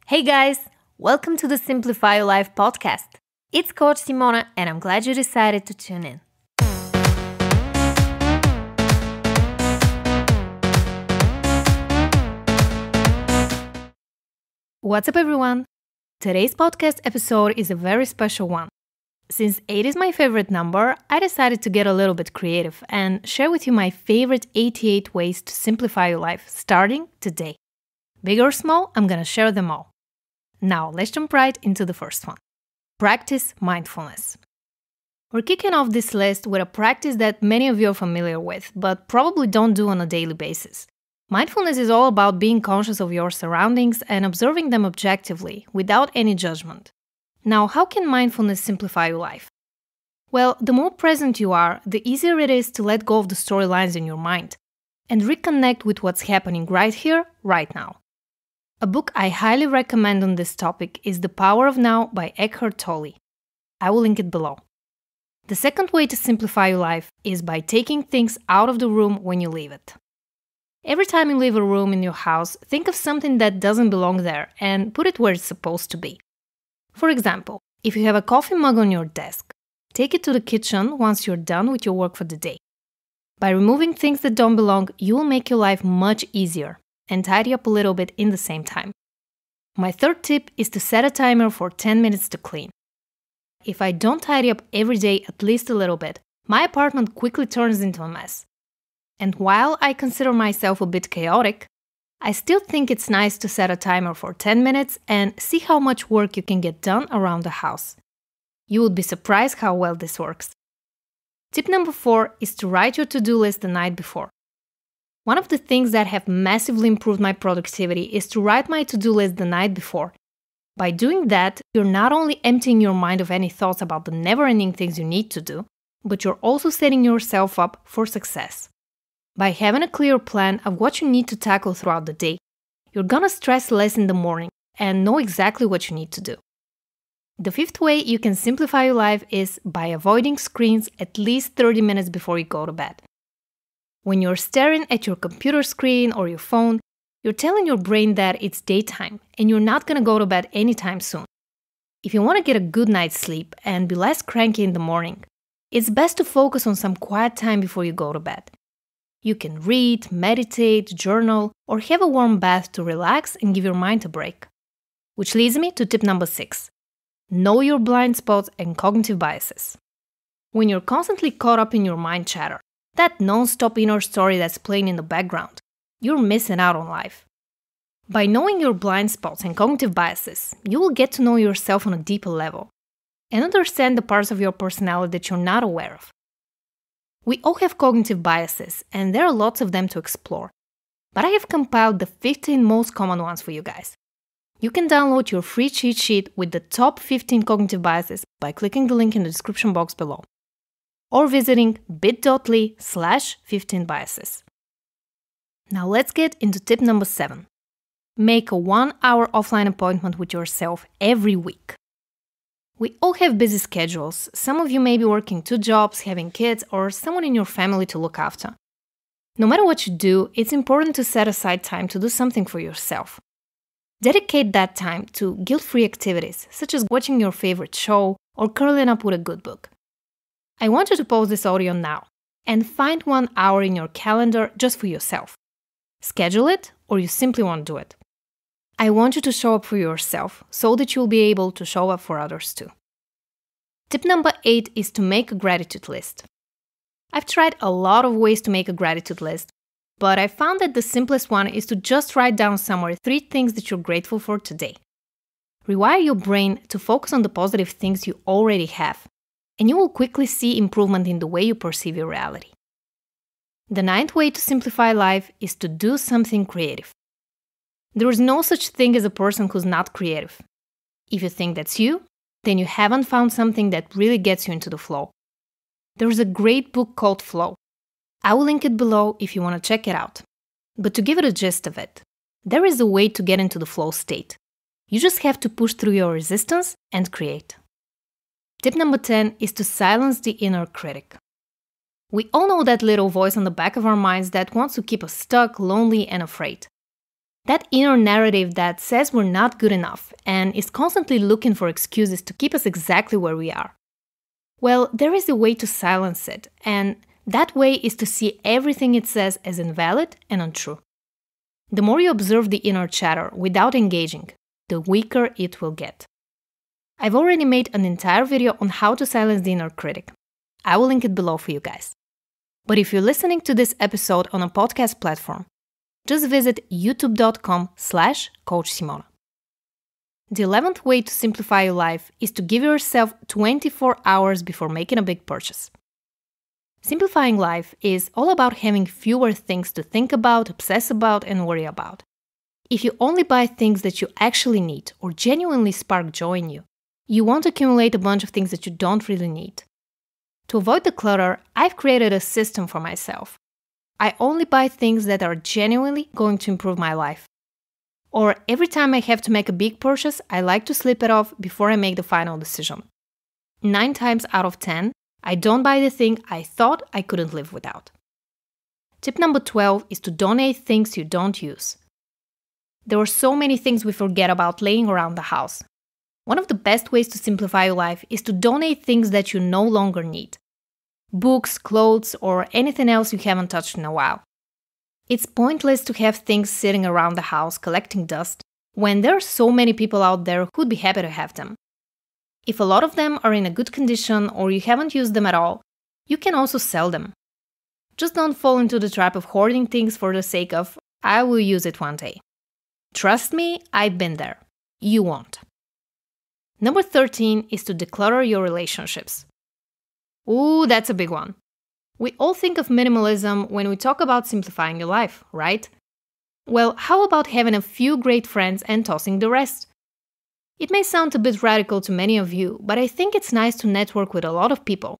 Hey guys, welcome to the Simplify Your Life podcast. It's Coach Simona and I'm glad you decided to tune in. What's up everyone? Today's podcast episode is a very special one. Since 8 is my favorite number, I decided to get a little bit creative and share with you my favorite 88 ways to simplify your life starting today. Big or small, I'm gonna share them all. Now, let's jump right into the first one. Practice mindfulness. We're kicking off this list with a practice that many of you are familiar with, but probably don't do on a daily basis. Mindfulness is all about being conscious of your surroundings and observing them objectively, without any judgment. Now, how can mindfulness simplify your life? Well, the more present you are, the easier it is to let go of the storylines in your mind and reconnect with what's happening right here, right now. A book I highly recommend on this topic is The Power of Now by Eckhart Tolle. I will link it below. The second way to simplify your life is by taking things out of the room when you leave it. Every time you leave a room in your house, think of something that doesn't belong there and put it where it's supposed to be. For example, if you have a coffee mug on your desk, take it to the kitchen once you're done with your work for the day. By removing things that don't belong, you will make your life much easier and tidy up a little bit in the same time. My third tip is to set a timer for 10 minutes to clean. If I don't tidy up every day at least a little bit, my apartment quickly turns into a mess. And while I consider myself a bit chaotic, I still think it's nice to set a timer for 10 minutes and see how much work you can get done around the house. You would be surprised how well this works. Tip number 4 is to write your to-do list the night before. One of the things that have massively improved my productivity is to write my to-do list the night before. By doing that, you're not only emptying your mind of any thoughts about the never-ending things you need to do, but you're also setting yourself up for success. By having a clear plan of what you need to tackle throughout the day, you're gonna stress less in the morning and know exactly what you need to do. The fifth way you can simplify your life is by avoiding screens at least 30 minutes before you go to bed. When you're staring at your computer screen or your phone, you're telling your brain that it's daytime and you're not gonna go to bed anytime soon. If you wanna get a good night's sleep and be less cranky in the morning, it's best to focus on some quiet time before you go to bed. You can read, meditate, journal, or have a warm bath to relax and give your mind a break. Which leads me to tip number 6. Know your blind spots and cognitive biases. When you're constantly caught up in your mind chatter, that non-stop inner story that's playing in the background, you're missing out on life. By knowing your blind spots and cognitive biases, you will get to know yourself on a deeper level and understand the parts of your personality that you're not aware of. We all have cognitive biases, and there are lots of them to explore. But I have compiled the 15 most common ones for you guys. You can download your free cheat sheet with the top 15 cognitive biases by clicking the link in the description box below, or visiting bit.ly/15biases. Now let's get into tip number 7. Make a 1-hour offline appointment with yourself every week. We all have busy schedules. Some of you may be working 2 jobs, having kids, or someone in your family to look after. No matter what you do, it's important to set aside time to do something for yourself. Dedicate that time to guilt-free activities, such as watching your favorite show or curling up with a good book. I want you to pause this audio now and find 1 hour in your calendar just for yourself. Schedule it, or you simply won't do it. I want you to show up for yourself so that you'll be able to show up for others too. Tip number 8 is to make a gratitude list. I've tried a lot of ways to make a gratitude list, but I found that the simplest one is to just write down somewhere 3 things that you're grateful for today. Rewire your brain to focus on the positive things you already have, and you will quickly see improvement in the way you perceive your reality. The 9th way to simplify life is to do something creative. There is no such thing as a person who's not creative. If you think that's you, then you haven't found something that really gets you into the flow. There is a great book called Flow. I will link it below if you want to check it out. But to give it a gist of it, there is a way to get into the flow state. You just have to push through your resistance and create. Tip number 10 is to silence the inner critic. We all know that little voice on the back of our minds that wants to keep us stuck, lonely, and afraid. That inner narrative that says we're not good enough and is constantly looking for excuses to keep us exactly where we are. Well, there is a way to silence it, and that way is to see everything it says as invalid and untrue. The more you observe the inner chatter without engaging, the weaker it will get. I've already made an entire video on how to silence the inner critic. I will link it below for you guys. But if you're listening to this episode on a podcast platform, just visit youtube.com/Coach Simona. The 11th way to simplify your life is to give yourself 24 hours before making a big purchase. Simplifying life is all about having fewer things to think about, obsess about, and worry about. If you only buy things that you actually need or genuinely spark joy in you, you won't accumulate a bunch of things that you don't really need. To avoid the clutter, I've created a system for myself. I only buy things that are genuinely going to improve my life. Or every time I have to make a big purchase, I like to slip it off before I make the final decision. 9 times out of 10, I don't buy the thing I thought I couldn't live without. Tip number 12 is to donate things you don't use. There are so many things we forget about laying around the house. One of the best ways to simplify your life is to donate things that you no longer need. Books, clothes, or anything else you haven't touched in a while. It's pointless to have things sitting around the house collecting dust when there are so many people out there who'd be happy to have them. If a lot of them are in a good condition or you haven't used them at all, you can also sell them. Just don't fall into the trap of hoarding things for the sake of, I will use it one day. Trust me, I've been there. You won't. Number 13 is to declutter your relationships. Ooh, that's a big one. We all think of minimalism when we talk about simplifying your life, right? Well, how about having a few great friends and tossing the rest? It may sound a bit radical to many of you, but I think it's nice to network with a lot of people.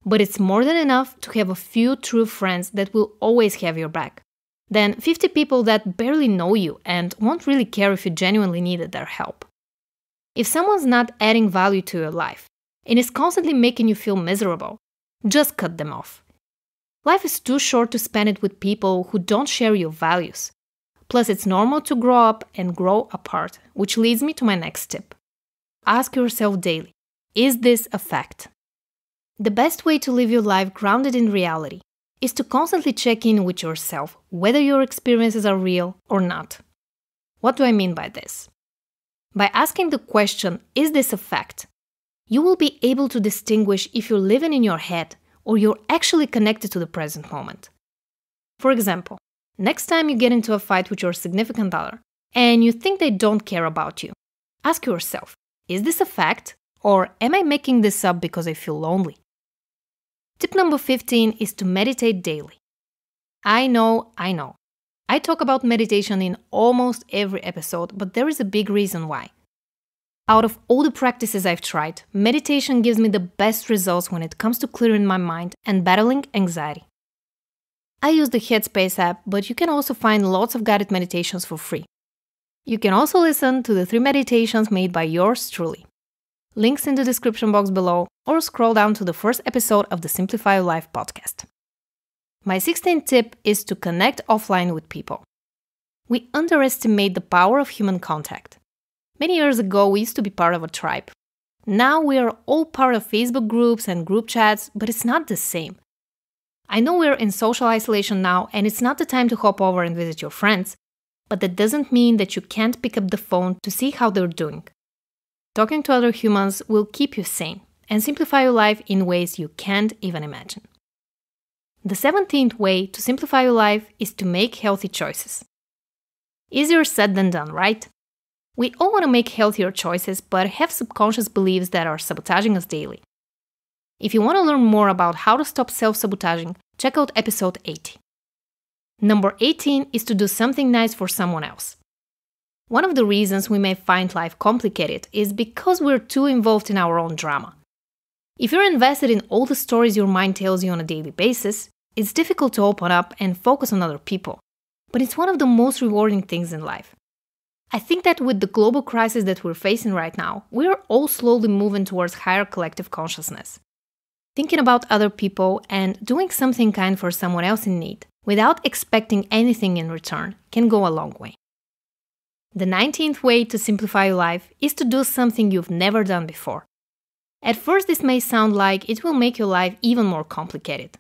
But it's more than enough to have a few true friends that will always have your back, than 50 people that barely know you and won't really care if you genuinely needed their help. If someone's not adding value to your life and is constantly making you feel miserable, just cut them off. Life is too short to spend it with people who don't share your values. Plus, it's normal to grow up and grow apart, which leads me to my next tip. Ask yourself daily, is this a fact? The best way to live your life grounded in reality is to constantly check in with yourself whether your experiences are real or not. What do I mean by this? By asking the question, is this a fact? You will be able to distinguish if you're living in your head or you're actually connected to the present moment. For example, next time you get into a fight with your significant other and you think they don't care about you, ask yourself, is this a fact or am I making this up because I feel lonely? Tip number 15 is to meditate daily. I know. I talk about meditation in almost every episode, but there is a big reason why. Out of all the practices I've tried, meditation gives me the best results when it comes to clearing my mind and battling anxiety. I use the Headspace app, but you can also find lots of guided meditations for free. You can also listen to the 3 meditations made by yours truly. Links in the description box below, or scroll down to the first episode of the Simplify Your Life podcast. My 16th tip is to connect offline with people. We underestimate the power of human contact. Many years ago, we used to be part of a tribe. Now we are all part of Facebook groups and group chats, but it's not the same. I know we're in social isolation now and it's not the time to hop over and visit your friends, but that doesn't mean that you can't pick up the phone to see how they're doing. Talking to other humans will keep you sane and simplify your life in ways you can't even imagine. The 17th way to simplify your life is to make healthy choices. Easier said than done, right? We all want to make healthier choices, but have subconscious beliefs that are sabotaging us daily. If you want to learn more about how to stop self-sabotaging, check out episode 80. Number 18 is to do something nice for someone else. One of the reasons we may find life complicated is because we're too involved in our own drama. If you're invested in all the stories your mind tells you on a daily basis, it's difficult to open up and focus on other people. But it's one of the most rewarding things in life. I think that with the global crisis that we're facing right now, we're all slowly moving towards higher collective consciousness. Thinking about other people and doing something kind for someone else in need, without expecting anything in return, can go a long way. The 19th way to simplify your life is to do something you've never done before. At first, this may sound like it will make your life even more complicated.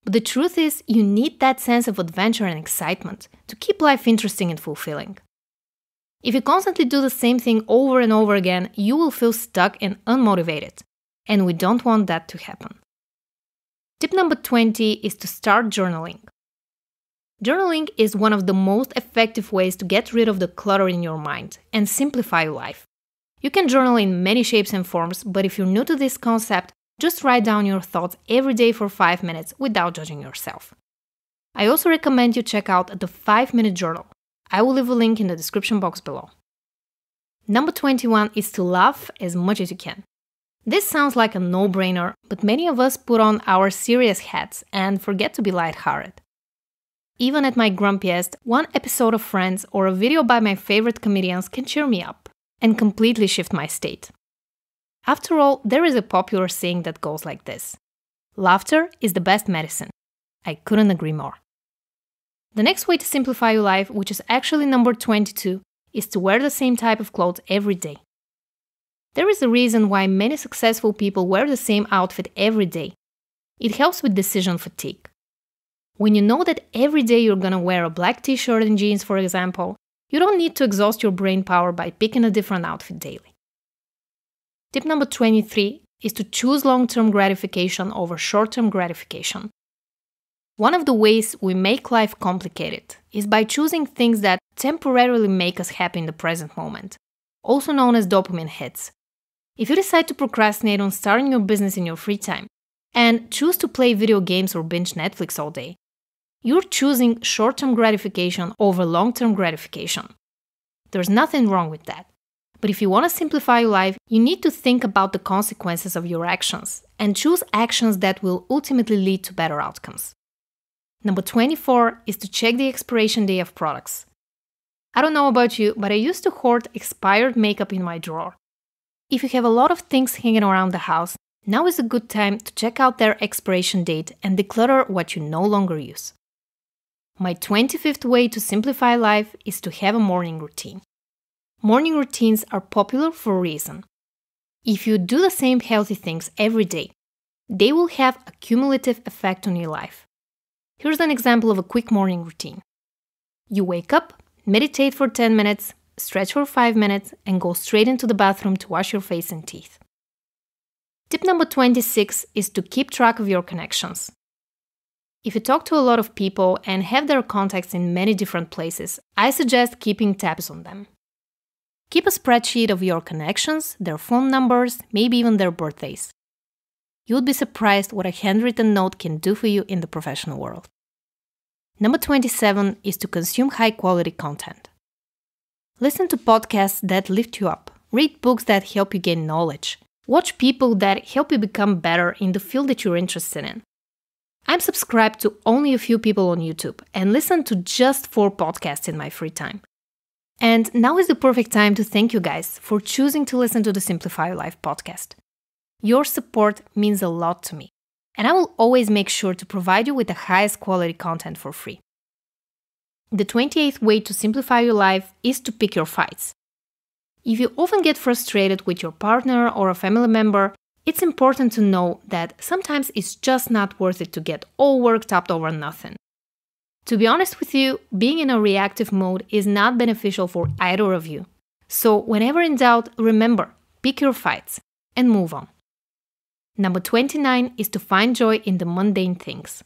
But the truth is, you need that sense of adventure and excitement to keep life interesting and fulfilling. If you constantly do the same thing over and over again, you will feel stuck and unmotivated. And we don't want that to happen. Tip number 20 is to start journaling. Journaling is one of the most effective ways to get rid of the clutter in your mind and simplify your life. You can journal in many shapes and forms, but if you're new to this concept, just write down your thoughts every day for 5 minutes without judging yourself. I also recommend you check out the 5-minute journal. I will leave a link in the description box below. Number 21 is to laugh as much as you can. This sounds like a no-brainer, but many of us put on our serious hats and forget to be lighthearted. Even at my grumpiest, one episode of Friends or a video by my favorite comedians can cheer me up and completely shift my state. After all, there is a popular saying that goes like this: laughter is the best medicine. I couldn't agree more. The next way to simplify your life, which is actually number 22, is to wear the same type of clothes every day. There is a reason why many successful people wear the same outfit every day. It helps with decision fatigue. When you know that every day you're gonna wear a black t-shirt and jeans, for example, you don't need to exhaust your brain power by picking a different outfit daily. Tip number 23 is to choose long-term gratification over short-term gratification. One of the ways we make life complicated is by choosing things that temporarily make us happy in the present moment, also known as dopamine hits. If you decide to procrastinate on starting your business in your free time and choose to play video games or binge Netflix all day, you're choosing short-term gratification over long-term gratification. There's nothing wrong with that. But if you want to simplify your life, you need to think about the consequences of your actions and choose actions that will ultimately lead to better outcomes. Number 24 is to check the expiration date of products. I don't know about you, but I used to hoard expired makeup in my drawer. If you have a lot of things hanging around the house, now is a good time to check out their expiration date and declutter what you no longer use. My 25th way to simplify life is to have a morning routine. Morning routines are popular for a reason. If you do the same healthy things every day, they will have a cumulative effect on your life. Here's an example of a quick morning routine. You wake up, meditate for 10 minutes, stretch for 5 minutes, and go straight into the bathroom to wash your face and teeth. Tip number 26 is to keep track of your connections. If you talk to a lot of people and have their contacts in many different places, I suggest keeping tabs on them. Keep a spreadsheet of your connections, their phone numbers, maybe even their birthdays. You'll be surprised what a handwritten note can do for you in the professional world. Number 27 is to consume high-quality content. Listen to podcasts that lift you up, read books that help you gain knowledge, watch people that help you become better in the field that you're interested in. I'm subscribed to only a few people on YouTube and listen to just 4 podcasts in my free time. And now is the perfect time to thank you guys for choosing to listen to the Simplify Your Life podcast. Your support means a lot to me, and I will always make sure to provide you with the highest quality content for free. The 28th way to simplify your life is to pick your fights. If you often get frustrated with your partner or a family member, it's important to know that sometimes it's just not worth it to get all worked up over nothing. To be honest with you, being in a reactive mode is not beneficial for either of you. So whenever in doubt, remember, pick your fights and move on. Number 29 is to find joy in the mundane things.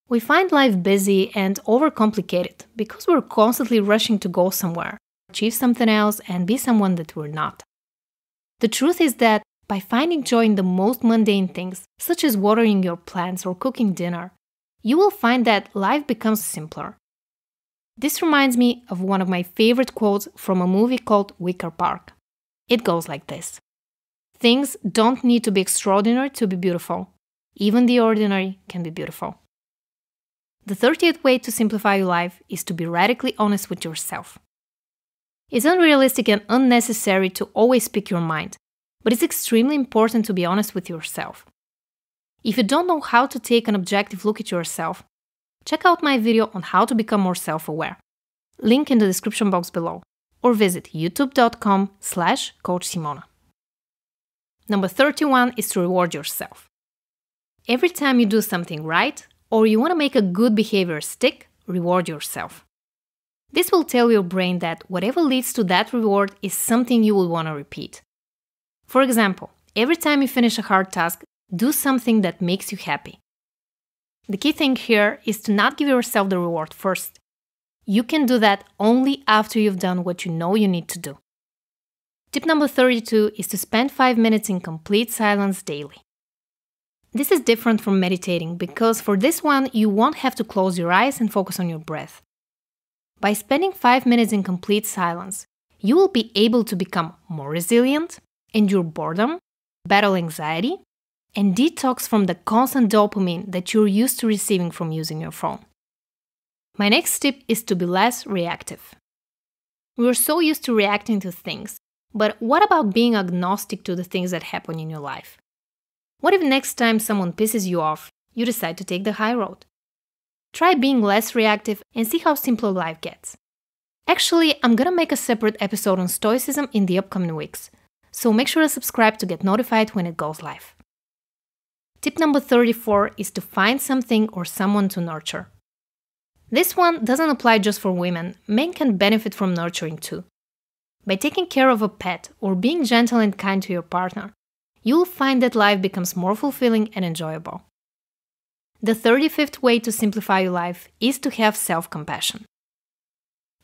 We find life busy and overcomplicated because we're constantly rushing to go somewhere, achieve something else, and be someone that we're not. The truth is that by finding joy in the most mundane things, such as watering your plants or cooking dinner, you will find that life becomes simpler. This reminds me of one of my favorite quotes from a movie called Wicker Park. It goes like this: things don't need to be extraordinary to be beautiful. Even the ordinary can be beautiful. The 30th way to simplify your life is to be radically honest with yourself. It's unrealistic and unnecessary to always speak your mind, but it's extremely important to be honest with yourself. If you don't know how to take an objective look at yourself, check out my video on how to become more self-aware. Link in the description box below. or visit youtube.com/coachsimona. Number 31 is to reward yourself. Every time you do something right or you want to make a good behavior stick, reward yourself. This will tell your brain that whatever leads to that reward is something you will want to repeat. For example, every time you finish a hard task, do something that makes you happy. The key thing here is to not give yourself the reward first. You can do that only after you've done what you know you need to do. Tip number 32 is to spend 5 minutes in complete silence daily. This is different from meditating because for this one, you won't have to close your eyes and focus on your breath. By spending 5 minutes in complete silence, you will be able to become more resilient, endure boredom, battle anxiety, and detox from the constant dopamine that you're used to receiving from using your phone. My next tip is to be less reactive. We're so used to reacting to things, but what about being agnostic to the things that happen in your life? What if next time someone pisses you off, you decide to take the high road? Try being less reactive and see how simpler life gets. Actually, I'm gonna make a separate episode on Stoicism in the upcoming weeks, so make sure to subscribe to get notified when it goes live. Tip number 34 is to find something or someone to nurture. This one doesn't apply just for women, men can benefit from nurturing too. By taking care of a pet or being gentle and kind to your partner, you'll find that life becomes more fulfilling and enjoyable. The 35th way to simplify your life is to have self-compassion.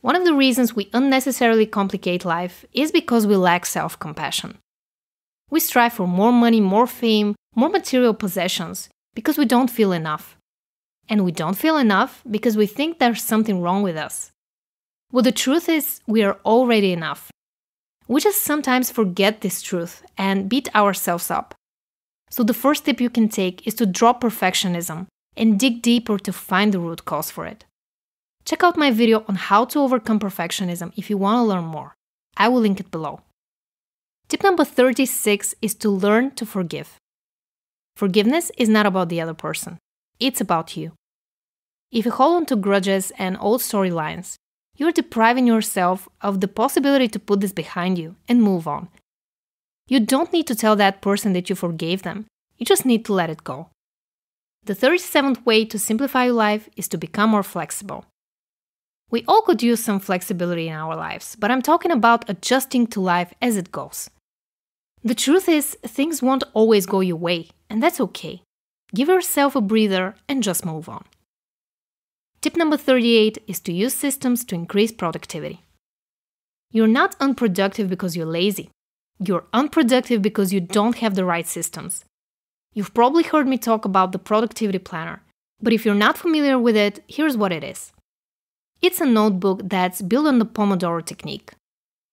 One of the reasons we unnecessarily complicate life is because we lack self-compassion. We strive for more money, more fame, more material possessions because we don't feel enough. And we don't feel enough because we think there's something wrong with us. Well, the truth is, we are already enough. We just sometimes forget this truth and beat ourselves up. So the first step you can take is to drop perfectionism and dig deeper to find the root cause for it. Check out my video on how to overcome perfectionism if you want to learn more. I will link it below. Tip number 36 is to learn to forgive. Forgiveness is not about the other person. It's about you. If you hold on to grudges and old storylines, you're depriving yourself of the possibility to put this behind you and move on. You don't need to tell that person that you forgave them. You just need to let it go. The 37th way to simplify your life is to become more flexible. We all could use some flexibility in our lives, but I'm talking about adjusting to life as it goes. The truth is, things won't always go your way, and that's okay. Give yourself a breather and just move on. Tip number 38 is to use systems to increase productivity. You're not unproductive because you're lazy. You're unproductive because you don't have the right systems. You've probably heard me talk about the productivity planner, but if you're not familiar with it, here's what it is. It's a notebook that's built on the Pomodoro technique.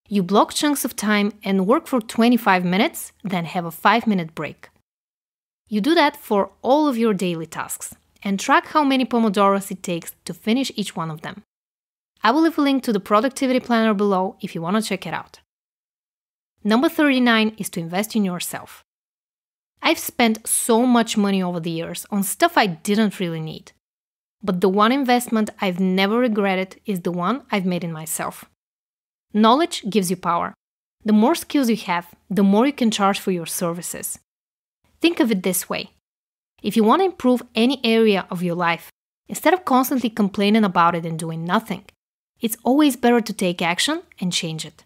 You block chunks of time and work for 25 minutes, then have a 5-minute break. You do that for all of your daily tasks and track how many Pomodoros it takes to finish each one of them. I will leave a link to the productivity planner below if you want to check it out. Number 39 is to invest in yourself. I've spent so much money over the years on stuff I didn't really need. But the one investment I've never regretted is the one I've made in myself. Knowledge gives you power. The more skills you have, the more you can charge for your services. Think of it this way. If you want to improve any area of your life, instead of constantly complaining about it and doing nothing, it's always better to take action and change it.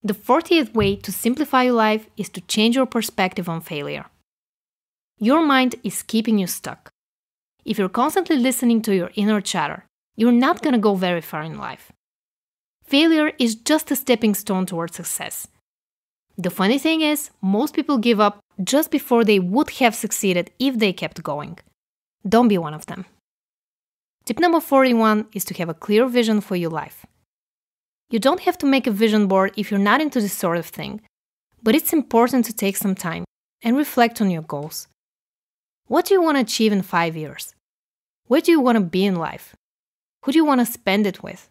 The 40th way to simplify your life is to change your perspective on failure. Your mind is keeping you stuck. If you're constantly listening to your inner chatter, you're not going to go very far in life. Failure is just a stepping stone towards success. The funny thing is, most people give up just before they would have succeeded if they kept going. Don't be one of them. Tip number 41 is to have a clear vision for your life. You don't have to make a vision board if you're not into this sort of thing, but it's important to take some time and reflect on your goals. What do you want to achieve in 5 years? Where do you want to be in life? Who do you want to spend it with?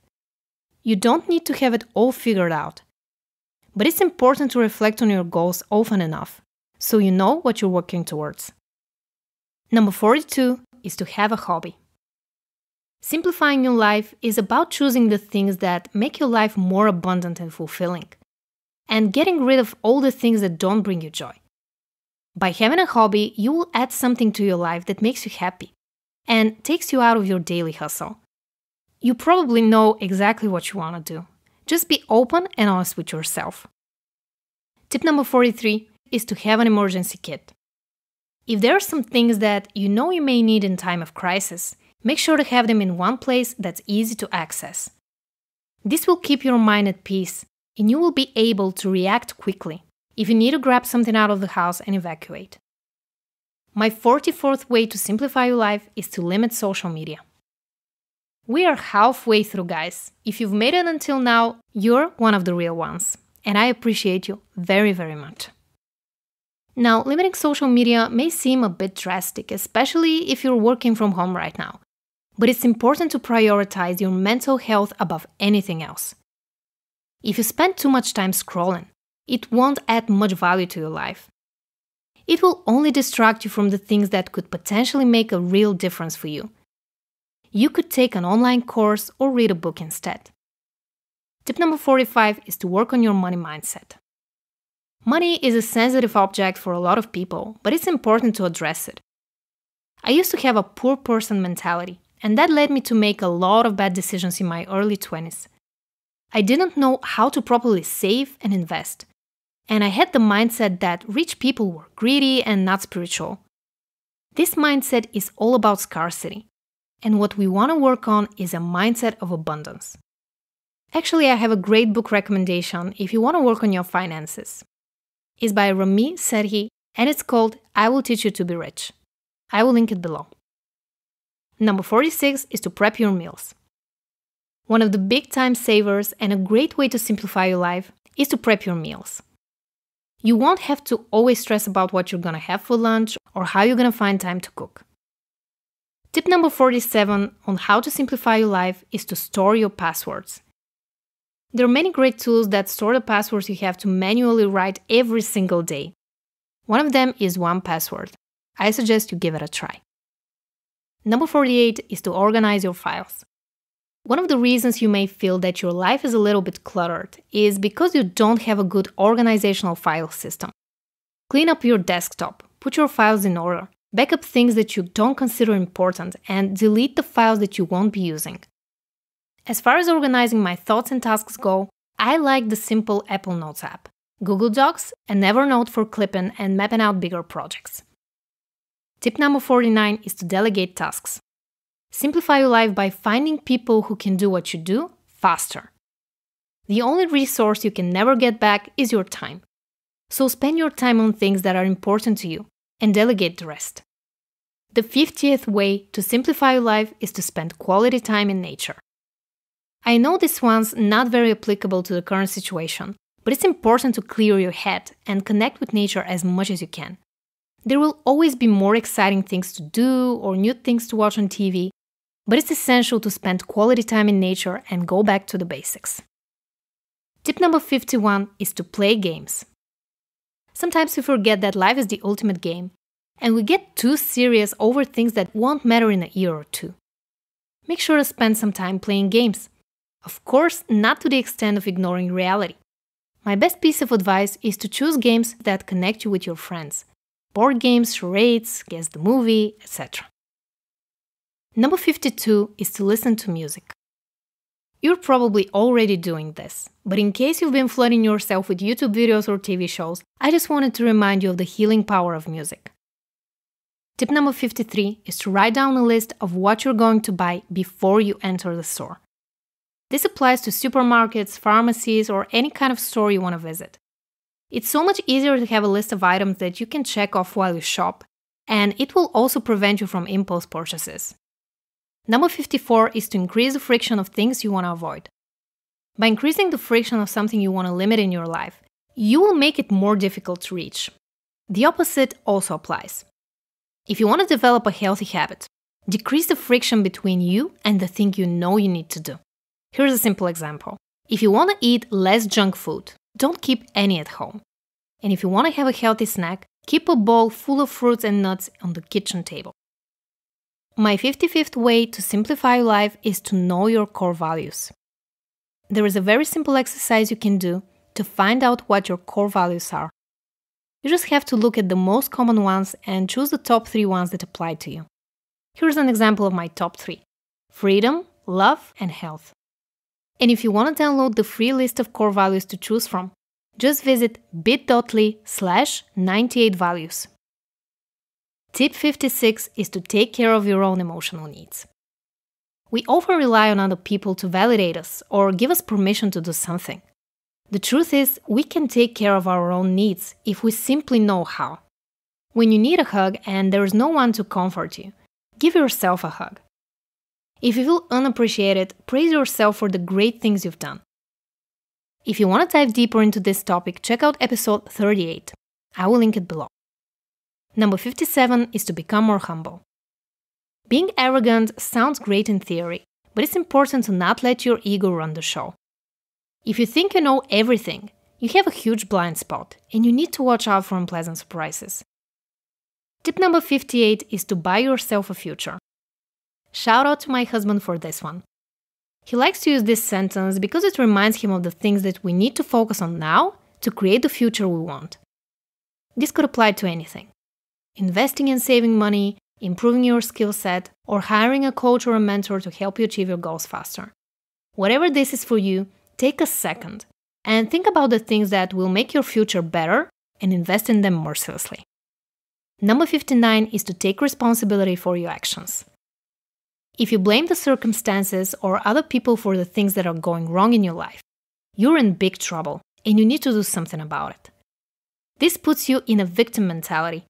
You don't need to have it all figured out, but it's important to reflect on your goals often enough so you know what you're working towards. Number 42 is to have a hobby. Simplifying your life is about choosing the things that make your life more abundant and fulfilling, and getting rid of all the things that don't bring you joy. By having a hobby, you will add something to your life that makes you happy and takes you out of your daily hustle. You probably know exactly what you want to do. Just be open and honest with yourself. Tip number 43 is to have an emergency kit. If there are some things that you know you may need in time of crisis, make sure to have them in one place that's easy to access. This will keep your mind at peace, and you will be able to react quickly if you need to grab something out of the house and evacuate. My 44th way to simplify your life is to limit social media. We are halfway through, guys. If you've made it until now, you're one of the real ones, and I appreciate you very, very much. Now, limiting social media may seem a bit drastic, especially if you're working from home right now, but it's important to prioritize your mental health above anything else. If you spend too much time scrolling, it won't add much value to your life. It will only distract you from the things that could potentially make a real difference for you. You could take an online course or read a book instead. Tip number 45 is to work on your money mindset. Money is a sensitive object for a lot of people, but it's important to address it. I used to have a poor person mentality, and that led me to make a lot of bad decisions in my early 20s. I didn't know how to properly save and invest, and I had the mindset that rich people were greedy and not spiritual. This mindset is all about scarcity, and what we want to work on is a mindset of abundance. Actually, I have a great book recommendation if you want to work on your finances. It's by Rami Sethi, and it's called I Will Teach You to Be Rich. I will link it below. Number 46 is to prep your meals. One of the big time savers and a great way to simplify your life is to prep your meals. You won't have to always stress about what you're going to have for lunch or how you're going to find time to cook. Tip number 47 on how to simplify your life is to store your passwords. There are many great tools that store the passwords you have to manually write every single day. One of them is 1Password. I suggest you give it a try. Number 48 is to organize your files. One of the reasons you may feel that your life is a little bit cluttered is because you don't have a good organizational file system. Clean up your desktop, put your files in order, back up things that you don't consider important, and delete the files that you won't be using. As far as organizing my thoughts and tasks go, I like the simple Apple Notes app, Google Docs, and Evernote for clipping and mapping out bigger projects. Tip number 49 is to delegate tasks. Simplify your life by finding people who can do what you do faster. The only resource you can never get back is your time. So spend your time on things that are important to you and delegate the rest. The 50th way to simplify your life is to spend quality time in nature. I know this one's not very applicable to the current situation, but it's important to clear your head and connect with nature as much as you can. There will always be more exciting things to do or new things to watch on TV, but it's essential to spend quality time in nature and go back to the basics. Tip number 51 is to play games. Sometimes we forget that life is the ultimate game, and we get too serious over things that won't matter in a year or two. Make sure to spend some time playing games. Of course, not to the extent of ignoring reality. My best piece of advice is to choose games that connect you with your friends. Board games, charades, guess the movie, etc. Number 52 is to listen to music. You're probably already doing this, but in case you've been flooding yourself with YouTube videos or TV shows, I just wanted to remind you of the healing power of music. Tip number 53 is to write down a list of what you're going to buy before you enter the store. This applies to supermarkets, pharmacies, or any kind of store you want to visit. It's so much easier to have a list of items that you can check off while you shop, and it will also prevent you from impulse purchases. Number 54 is to increase the friction of things you want to avoid. By increasing the friction of something you want to limit in your life, you will make it more difficult to reach. The opposite also applies. If you want to develop a healthy habit, decrease the friction between you and the thing you know you need to do. Here's a simple example. If you want to eat less junk food, don't keep any at home. And if you want to have a healthy snack, keep a bowl full of fruits and nuts on the kitchen table. My 55th way to simplify your life is to know your core values. There is a very simple exercise you can do to find out what your core values are. You just have to look at the most common ones and choose the top 3 ones that apply to you. Here's an example of my top 3: freedom, love, and health. And if you want to download the free list of core values to choose from, just visit bit.ly/98values. Tip 56 is to take care of your own emotional needs. We often rely on other people to validate us or give us permission to do something. The truth is, we can take care of our own needs if we simply know how. When you need a hug and there is no one to comfort you, give yourself a hug. If you feel unappreciated, praise yourself for the great things you've done. If you want to dive deeper into this topic, check out episode 38. I will link it below. Number 57 is to become more humble. Being arrogant sounds great in theory, but it's important to not let your ego run the show. If you think you know everything, you have a huge blind spot, and you need to watch out for unpleasant surprises. Tip number 58 is to buy yourself a future. Shout out to my husband for this one. He likes to use this sentence because it reminds him of the things that we need to focus on now to create the future we want. This could apply to anything: investing and saving money, improving your skill set, or hiring a coach or a mentor to help you achieve your goals faster. Whatever this is for you, take a second and think about the things that will make your future better and invest in them mercilessly. Number 59 is to take responsibility for your actions. If you blame the circumstances or other people for the things that are going wrong in your life, you're in big trouble and you need to do something about it. This puts you in a victim mentality.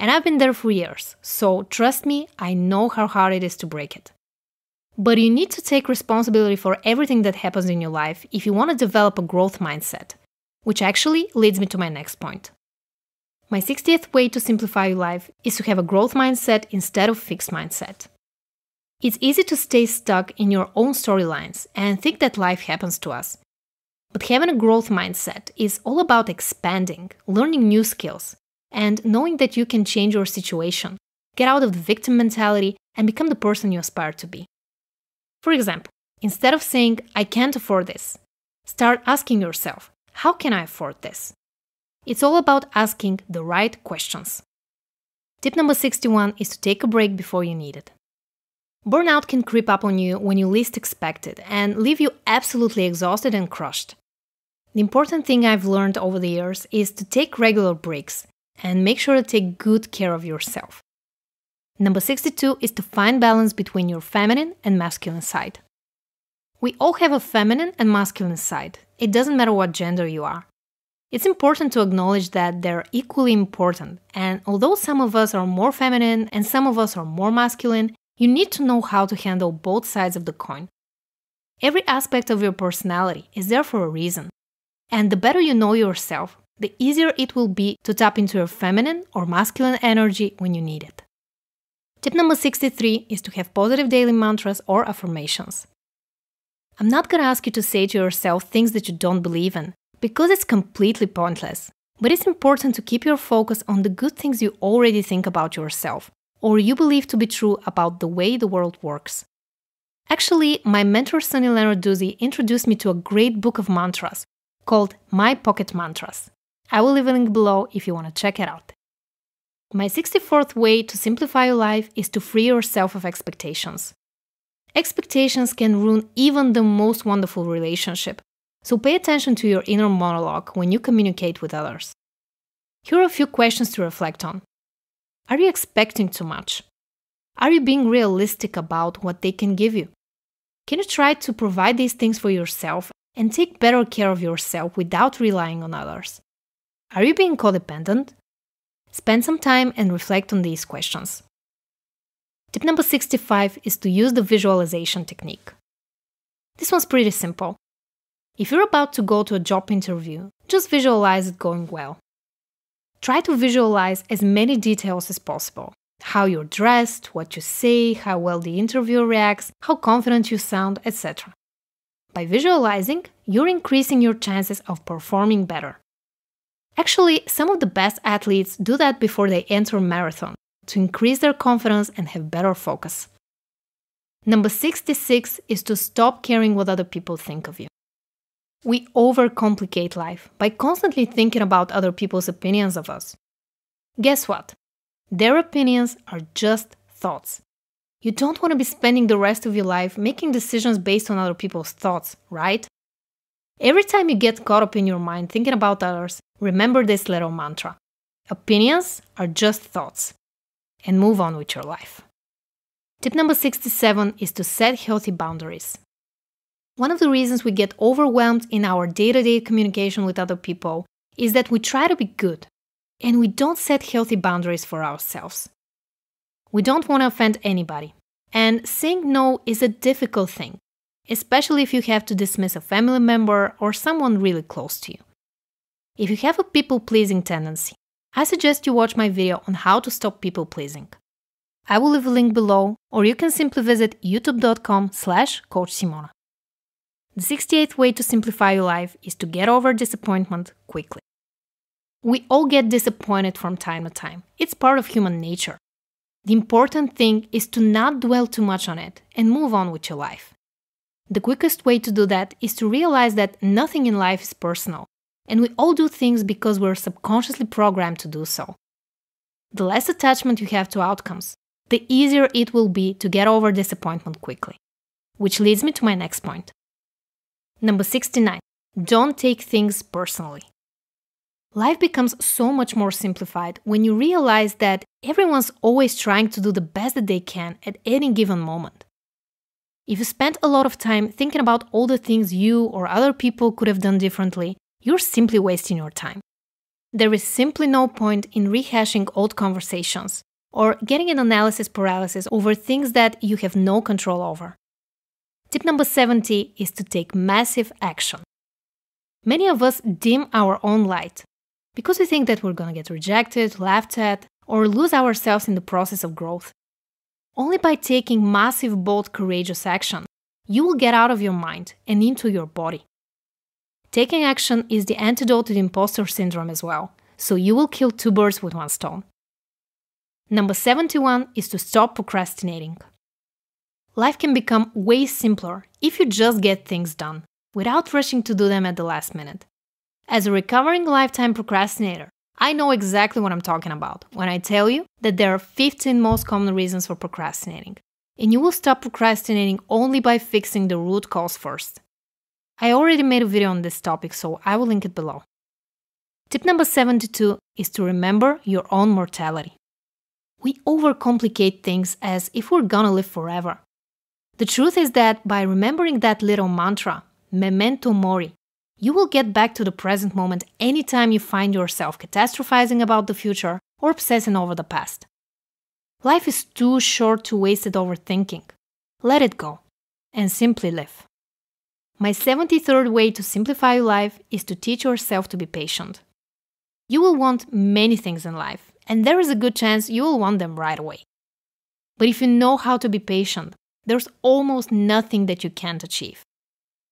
And I've been there for years, so trust me, I know how hard it is to break it. But you need to take responsibility for everything that happens in your life if you want to develop a growth mindset, which actually leads me to my next point. My 60th way to simplify your life is to have a growth mindset instead of fixed mindset. It's easy to stay stuck in your own storylines and think that life happens to us. But having a growth mindset is all about expanding, learning new skills, and knowing that you can change your situation, get out of the victim mentality, and become the person you aspire to be. For example, instead of saying, "I can't afford this," start asking yourself, "How can I afford this?" It's all about asking the right questions. Tip number 61 is to take a break before you need it. Burnout can creep up on you when you least expect it and leave you absolutely exhausted and crushed. The important thing I've learned over the years is to take regular breaks and make sure to take good care of yourself. Number 62 is to find balance between your feminine and masculine side. We all have a feminine and masculine side. It doesn't matter what gender you are. It's important to acknowledge that they're equally important, and although some of us are more feminine and some of us are more masculine, you need to know how to handle both sides of the coin. Every aspect of your personality is there for a reason, and the better you know yourself, the easier it will be to tap into your feminine or masculine energy when you need it. Tip number 63 is to have positive daily mantras or affirmations. I'm not going to ask you to say to yourself things that you don't believe in, because it's completely pointless. But it's important to keep your focus on the good things you already think about yourself, or you believe to be true about the way the world works. Actually, my mentor Sunny Lenarduzzi introduced me to a great book of mantras called My Pocket Mantras. I will leave a link below if you want to check it out. My 64th way to simplify your life is to free yourself of expectations. Expectations can ruin even the most wonderful relationship, so pay attention to your inner monologue when you communicate with others. Here are a few questions to reflect on. Are you expecting too much? Are you being realistic about what they can give you? Can you try to provide these things for yourself and take better care of yourself without relying on others? Are you being codependent? Spend some time and reflect on these questions. Tip number 65 is to use the visualization technique. This one's pretty simple. If you're about to go to a job interview, just visualize it going well. Try to visualize as many details as possible. How you're dressed, what you say, how well the interviewer reacts, how confident you sound, etc. By visualizing, you're increasing your chances of performing better. Actually, some of the best athletes do that before they enter a marathon, to increase their confidence and have better focus. Number 66 is to stop caring what other people think of you. We overcomplicate life by constantly thinking about other people's opinions of us. Guess what? Their opinions are just thoughts. You don't want to be spending the rest of your life making decisions based on other people's thoughts, right? Every time you get caught up in your mind thinking about others, remember this little mantra. Opinions are just thoughts. And move on with your life. Tip number 67 is to set healthy boundaries. One of the reasons we get overwhelmed in our day-to-day communication with other people is that we try to be good, and we don't set healthy boundaries for ourselves. We don't want to offend anybody, and saying no is a difficult thing, especially if you have to dismiss a family member or someone really close to you. If you have a people-pleasing tendency, I suggest you watch my video on how to stop people-pleasing. I will leave a link below, or you can simply visit youtube.com/Coach Simona. The 68th way to simplify your life is to get over disappointment quickly. We all get disappointed from time to time. It's part of human nature. The important thing is to not dwell too much on it and move on with your life. The quickest way to do that is to realize that nothing in life is personal, and we all do things because we're subconsciously programmed to do so. The less attachment you have to outcomes, the easier it will be to get over disappointment quickly. Which leads me to my next point. Number 69. Don't take things personally. Life becomes so much more simplified when you realize that everyone's always trying to do the best that they can at any given moment. If you spend a lot of time thinking about all the things you or other people could have done differently, you're simply wasting your time. There is simply no point in rehashing old conversations or getting an analysis paralysis over things that you have no control over. Tip number 70 is to take massive action. Many of us dim our own light because we think that we're going to get rejected, laughed at, or lose ourselves in the process of growth. Only by taking massive, bold, courageous action, you will get out of your mind and into your body. Taking action is the antidote to the imposter syndrome as well, so you will kill two birds with one stone. Number 71 is to stop procrastinating. Life can become way simpler if you just get things done, without rushing to do them at the last minute. As a recovering lifetime procrastinator, I know exactly what I'm talking about when I tell you that there are 15 most common reasons for procrastinating, and you will stop procrastinating only by fixing the root cause first. I already made a video on this topic, so I will link it below. Tip number 72 is to remember your own mortality. We overcomplicate things as if we're gonna live forever. The truth is that by remembering that little mantra, memento mori, you will get back to the present moment anytime you find yourself catastrophizing about the future or obsessing over the past. Life is too short to waste it overthinking. Let it go and simply live. My 73rd way to simplify your life is to teach yourself to be patient. You will want many things in life, and there is a good chance you will want them right away. But if you know how to be patient, there's almost nothing that you can't achieve.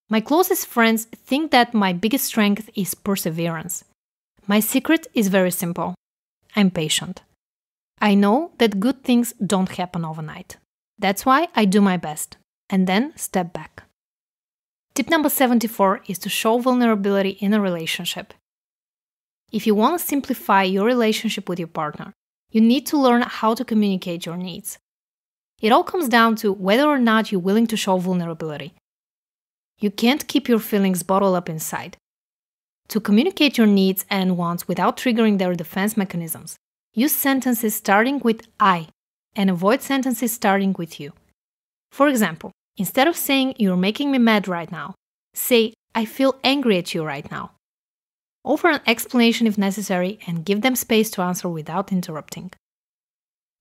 My closest friends think that my biggest strength is perseverance. My secret is very simple. I'm patient. I know that good things don't happen overnight. That's why I do my best, and then step back. Tip number 74 is to show vulnerability in a relationship. If you want to simplify your relationship with your partner, you need to learn how to communicate your needs. It all comes down to whether or not you're willing to show vulnerability. You can't keep your feelings bottled up inside. To communicate your needs and wants without triggering their defense mechanisms, use sentences starting with I and avoid sentences starting with you. For example, instead of saying you're making me mad right now, say I feel angry at you right now. Offer an explanation if necessary and give them space to answer without interrupting.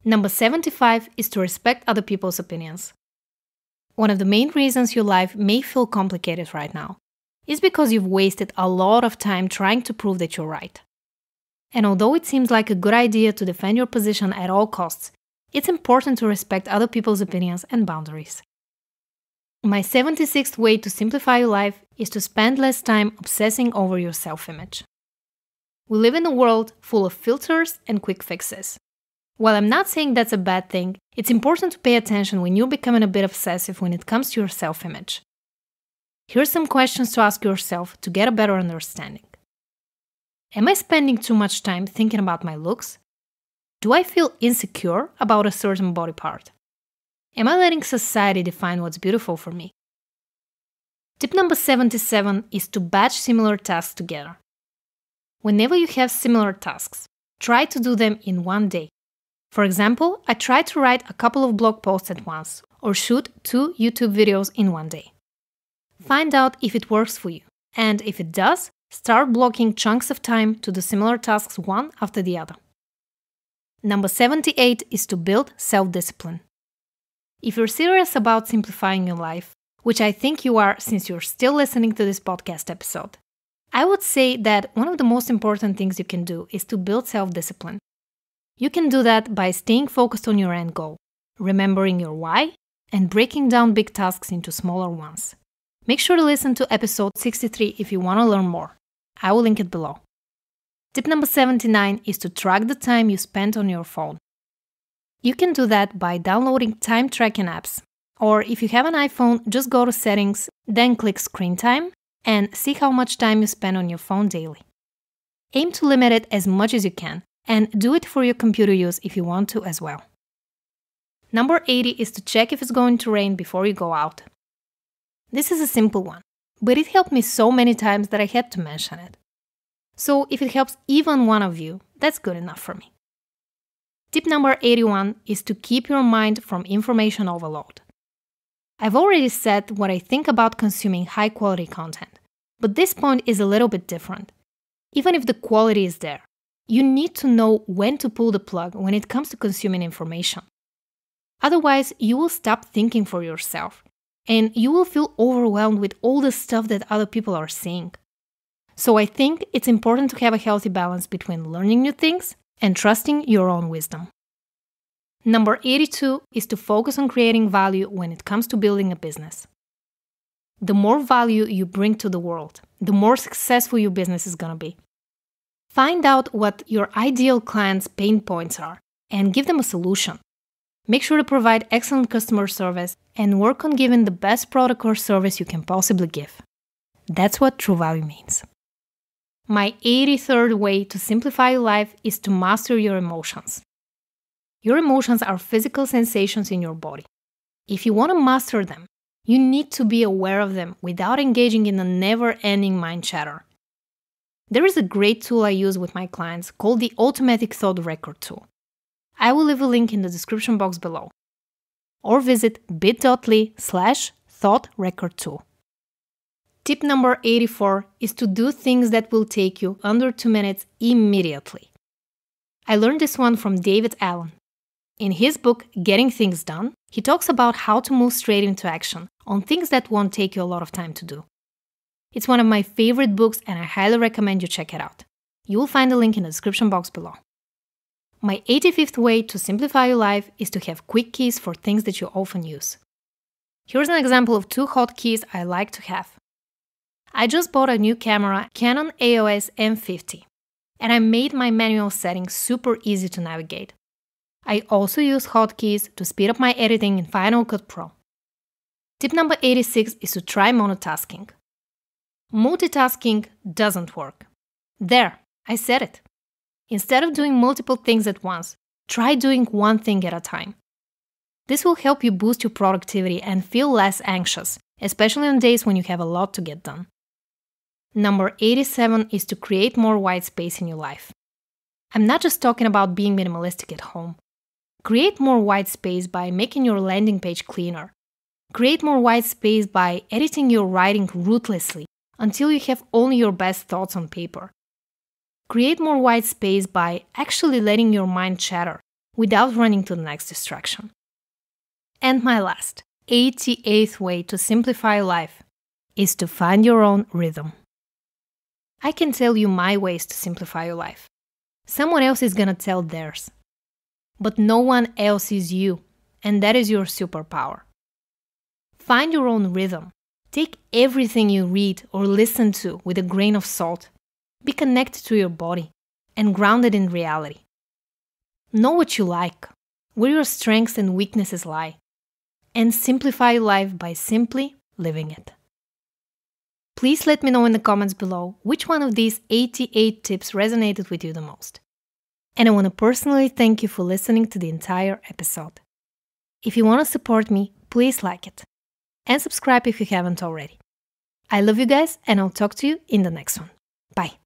Number 75 is to respect other people's opinions. One of the main reasons your life may feel complicated right now is because you've wasted a lot of time trying to prove that you're right. And although it seems like a good idea to defend your position at all costs, it's important to respect other people's opinions and boundaries. My 76th way to simplify your life is to spend less time obsessing over your self-image. We live in a world full of filters and quick fixes. While I'm not saying that's a bad thing, it's important to pay attention when you're becoming a bit obsessive when it comes to your self-image. Here's some questions to ask yourself to get a better understanding. Am I spending too much time thinking about my looks? Do I feel insecure about a certain body part? Am I letting society define what's beautiful for me? Tip number 77 is to batch similar tasks together. Whenever you have similar tasks, try to do them in one day. For example, I try to write a couple of blog posts at once or shoot 2 YouTube videos in one day. Find out if it works for you, and if it does, start blocking chunks of time to do similar tasks one after the other. Number 78 is to build self-discipline. If you're serious about simplifying your life, which I think you are since you're still listening to this podcast episode, I would say that one of the most important things you can do is to build self-discipline. You can do that by staying focused on your end goal, remembering your why, and breaking down big tasks into smaller ones. Make sure to listen to episode 63 if you want to learn more. I will link it below. Tip number 79 is to track the time you spend on your phone. You can do that by downloading time tracking apps. Or if you have an iPhone, just go to Settings, then click Screen Time, and see how much time you spend on your phone daily. Aim to limit it as much as you can, and do it for your computer use if you want to as well. Number 80 is to check if it's going to rain before you go out. This is a simple one, but it helped me so many times that I had to mention it. So if it helps even one of you, that's good enough for me. Tip number 81 is to keep your mind from information overload. I've already said what I think about consuming high-quality content, but this point is a little bit different. Even if the quality is there, you need to know when to pull the plug when it comes to consuming information. Otherwise, you will stop thinking for yourself, and you will feel overwhelmed with all the stuff that other people are saying. So I think it's important to have a healthy balance between learning new things and trusting your own wisdom. Number 82 is to focus on creating value when it comes to building a business. The more value you bring to the world, the more successful your business is going to be. Find out what your ideal client's pain points are and give them a solution. Make sure to provide excellent customer service and work on giving the best product or service you can possibly give. That's what true value means. My 83rd way to simplify your life is to master your emotions. Your emotions are physical sensations in your body. If you want to master them, you need to be aware of them without engaging in a never-ending mind chatter. There is a great tool I use with my clients called the Automatic Thought Record tool. I will leave a link in the description box below. Or visit bit.ly/thoughtrecordtool. Tip number 84 is to do things that will take you under 2 minutes immediately. I learned this one from David Allen. In his book, Getting Things Done, he talks about how to move straight into action on things that won't take you a lot of time to do. It's one of my favorite books and I highly recommend you check it out. You will find the link in the description box below. My 85th way to simplify your life is to have quick keys for things that you often use. Here's an example of 2 hotkeys I like to have. I just bought a new camera, Canon EOS M50, and I made my manual settings super easy to navigate. I also use hotkeys to speed up my editing in Final Cut Pro. Tip number 86 is to try monotasking. Multitasking doesn't work. There, I said it. Instead of doing multiple things at once, try doing one thing at a time. This will help you boost your productivity and feel less anxious, especially on days when you have a lot to get done. Number 87 is to create more white space in your life. I'm not just talking about being minimalistic at home. Create more white space by making your landing page cleaner. Create more white space by editing your writing ruthlessly until you have only your best thoughts on paper. Create more white space by actually letting your mind chatter without running to the next distraction. And my last, 88th way to simplify life is to find your own rhythm. I can tell you my ways to simplify your life. Someone else is gonna tell theirs. But no one else is you, and that is your superpower. Find your own rhythm. Take everything you read or listen to with a grain of salt. Be connected to your body and grounded in reality. Know what you like, where your strengths and weaknesses lie, and simplify your life by simply living it. Please let me know in the comments below which one of these 88 tips resonated with you the most. And I want to personally thank you for listening to the entire episode. If you want to support me, please like it. And subscribe if you haven't already. I love you guys, and I'll talk to you in the next one. Bye.